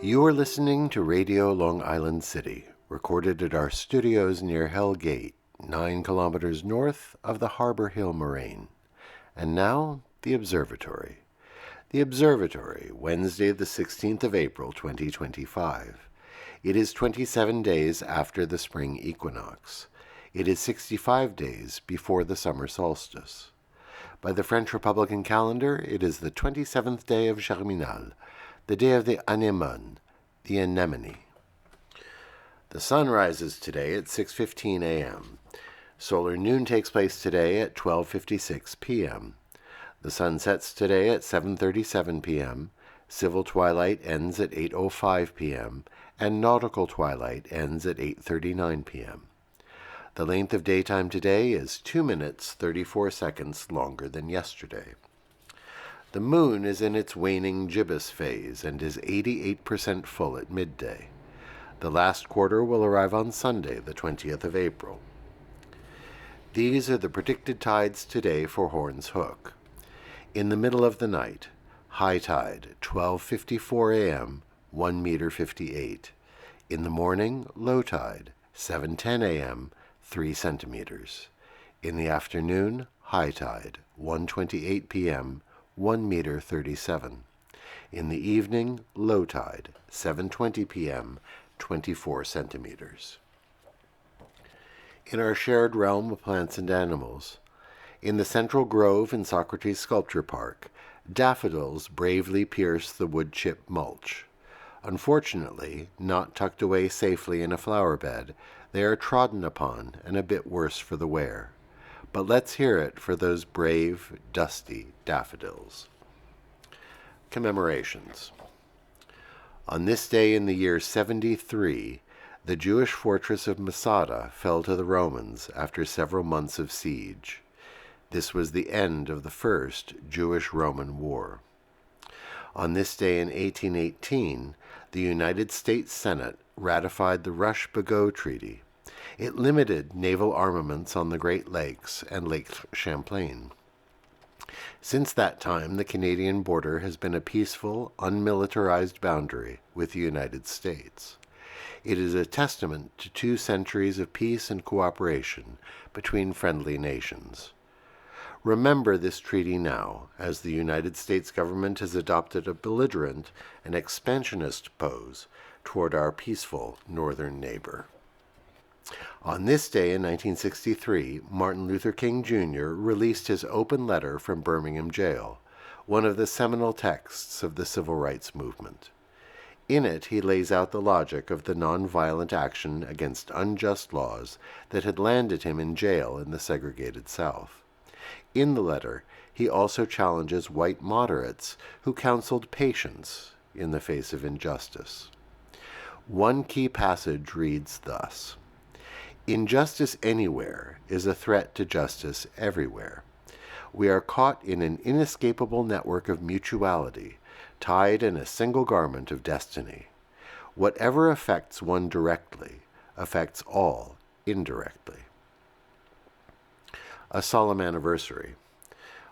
You are listening to Radio Long Island City, recorded at our studios near Hell Gate, 9 kilometers north of the Harbor Hill Moraine. And now, the Observatory. The Observatory, Wednesday the 16th of April, 2025. It is 27 days after the spring equinox. It is 65 days before the summer solstice. By the French Republican calendar, it is the 27th day of Germinal, the day of the anémone, the anemone. The sun rises today at 6:15 a.m. Solar noon takes place today at 12:56 p.m. The sun sets today at 7:37 p.m. Civil twilight ends at 8:05 p.m. and nautical twilight ends at 8:39 p.m. The length of daytime today is 2 minutes 34 seconds longer than yesterday. The moon is in its waning gibbous phase and is 88% full at midday. The last quarter will arrive on Sunday, the 20th of April. These are the predicted tides today for Horn's Hook. In the middle of the night, high tide, 12:54 a.m., 1 meter 58. In the morning, low tide, 7:10 a.m., 3 centimeters. In the afternoon, high tide, 1:28 p.m., 1 meter 37. In the evening, low tide, 7:20 p.m., 24 centimeters. In our shared realm of plants and animals, in the central grove in Socrates Sculpture Park, daffodils bravely pierce the wood chip mulch. Unfortunately, not tucked away safely in a flower bed, they are trodden upon and a bit worse for the wear. But let's hear it for those brave, dusty daffodils. Commemorations. On this day in the year 73, the Jewish fortress of Masada fell to the Romans after several months of siege. This was the end of the First Jewish-Roman War. On this day in 1818, the United States Senate ratified the Rush-Bagot Treaty. It limited naval armaments on the Great Lakes and Lake Champlain. Since that time, the Canadian border has been a peaceful, unmilitarized boundary with the United States. It is a testament to 2 centuries of peace and cooperation between friendly nations. Remember this treaty now, as the United States government has adopted a belligerent and expansionist pose toward our peaceful northern neighbor. On this day in 1963, Martin Luther King Jr. released his open letter from Birmingham jail, one of the seminal texts of the civil rights movement. In it, he lays out the logic of the nonviolent action against unjust laws that had landed him in jail in the segregated South. In the letter, he also challenges white moderates who counseled patience in the face of injustice. One key passage reads thus: "Injustice anywhere is a threat to justice everywhere. We are caught in an inescapable network of mutuality, tied in a single garment of destiny. Whatever affects one directly affects all indirectly." A solemn anniversary.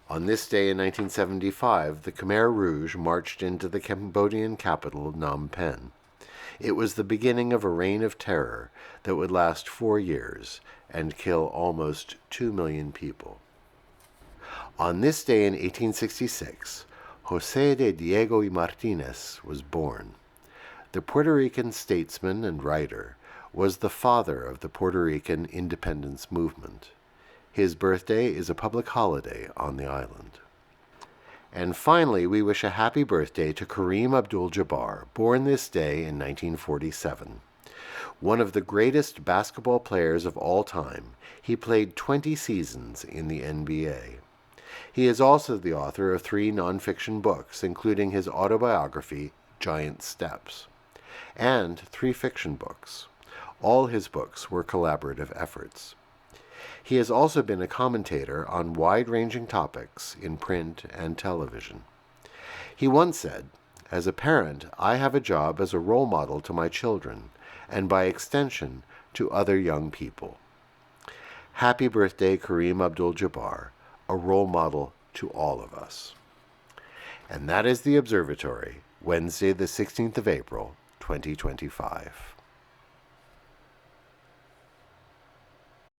On this day in 1975, the Khmer Rouge marched into the Cambodian capital, Phnom Penh. It was the beginning of a reign of terror that would last 4 years and kill almost 2 million people. On this day in 1866, José de Diego y Martínez was born. The Puerto Rican statesman and writer was the father of the Puerto Rican independence movement. His birthday is a public holiday on the island. And finally, we wish a happy birthday to Kareem Abdul-Jabbar, born this day in 1947. One of the greatest basketball players of all time, he played 20 seasons in the NBA. He is also the author of 3 nonfiction books, including his autobiography, Giant Steps, and 3 fiction books. All his books were collaborative efforts. He has also been a commentator on wide-ranging topics in print and television. He once said, "As a parent, I have a job as a role model to my children, and by extension, to other young people." Happy birthday, Kareem Abdul-Jabbar, a role model to all of us. And that is the Observatory, Wednesday the 16th of April, 2025.